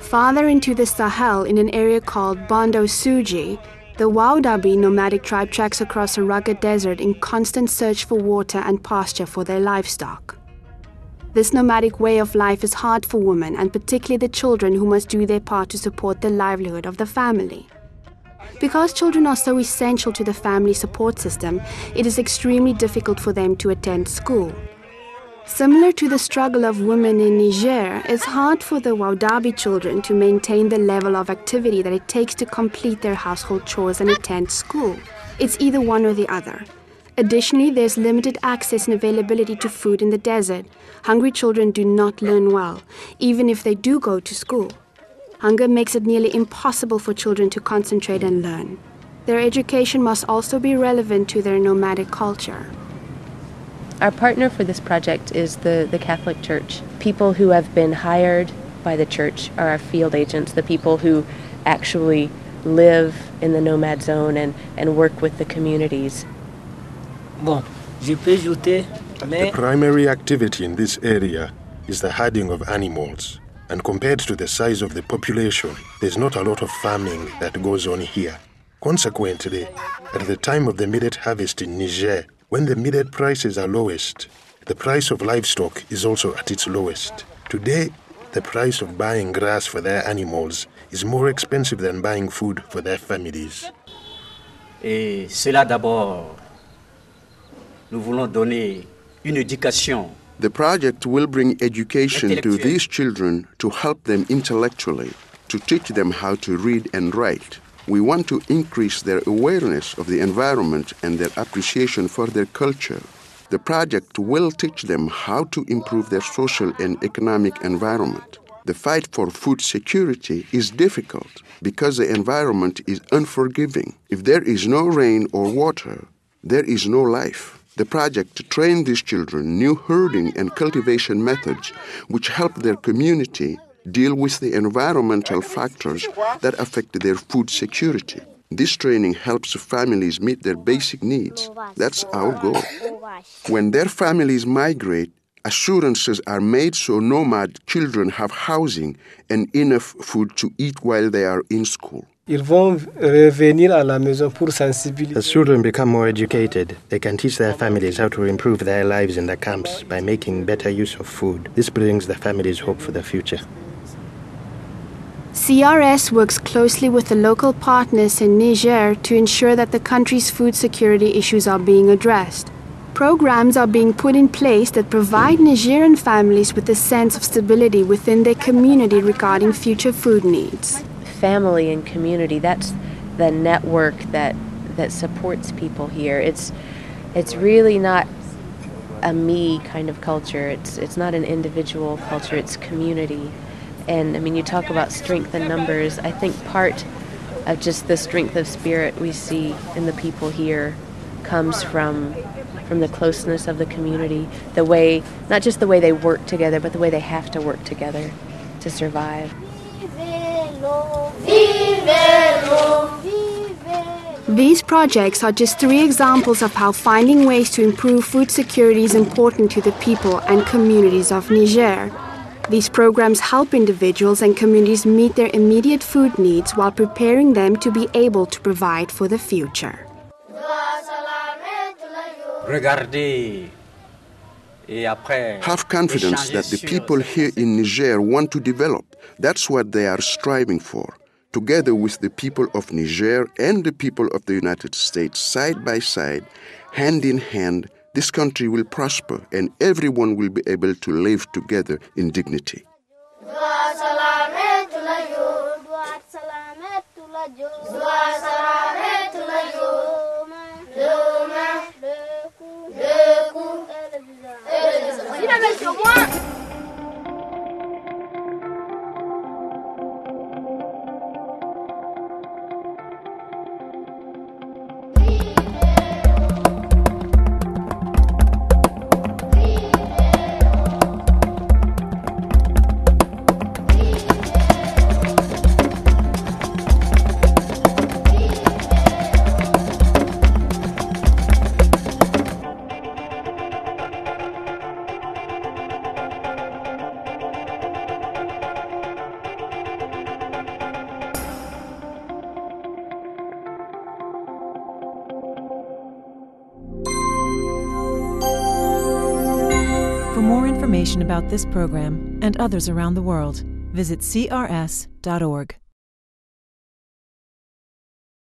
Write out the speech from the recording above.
Farther into the Sahel, in an area called Bondo Suji, the Waudabi nomadic tribe treks across a rugged desert in constant search for water and pasture for their livestock. This nomadic way of life is hard for women, and particularly the children who must do their part to support the livelihood of the family. Because children are so essential to the family support system, it is extremely difficult for them to attend school. Similar to the struggle of women in Niger, it's hard for the Waudabi children to maintain the level of activity that it takes to complete their household chores and attend school. It's either one or the other. Additionally, there's limited access and availability to food in the desert. Hungry children do not learn well, even if they do go to school. Hunger makes it nearly impossible for children to concentrate and learn. Their education must also be relevant to their nomadic culture. Our partner for this project is the Catholic Church. People who have been hired by the church are our field agents, the people who actually live in the nomad zone and work with the communities. The primary activity in this area is the herding of animals, and compared to the size of the population, there's not a lot of farming that goes on here. Consequently, at the time of the millet harvest in Niger, when the millet prices are lowest, the price of livestock is also at its lowest. Today, the price of buying grass for their animals is more expensive than buying food for their families. Et c'est là d'abord, nous voulons donner une éducation. The project will bring education to these children to help them intellectually, to teach them how to read and write. We want to increase their awareness of the environment and their appreciation for their culture. The project will teach them how to improve their social and economic environment. The fight for food security is difficult because the environment is unforgiving. If there is no rain or water, there is no life. The project trained these children new herding and cultivation methods which help their community deal with the environmental factors that affect their food security. This training helps families meet their basic needs. That's our goal. When their families migrate, assurances are made so nomad children have housing and enough food to eat while they are in school. As children become more educated, they can teach their families how to improve their lives in the camps by making better use of food. This brings the families hope for the future. CRS works closely with the local partners in Niger to ensure that the country's food security issues are being addressed. Programs are being put in place that provide Nigerian families with a sense of stability within their community regarding future food needs. Family and community, that's the network that supports people here. It's really not a me kind of culture. It's not an individual culture, it's community. And I mean, you talk about strength in numbers. I think part of just the strength of spirit we see in the people here comes from the closeness of the community, the way, not just the way they work together, but the way they have to work together to survive. These projects are just 3 examples of how finding ways to improve food security is important to the people and communities of Niger. These programs help individuals and communities meet their immediate food needs while preparing them to be able to provide for the future. Have confidence that the people here in Niger want to develop. That's what they are striving for. Together with the people of Niger and the people of the United States, side by side, hand in hand, this country will prosper and everyone will be able to live together in dignity. more information about this program and others around the world, visit crs.org.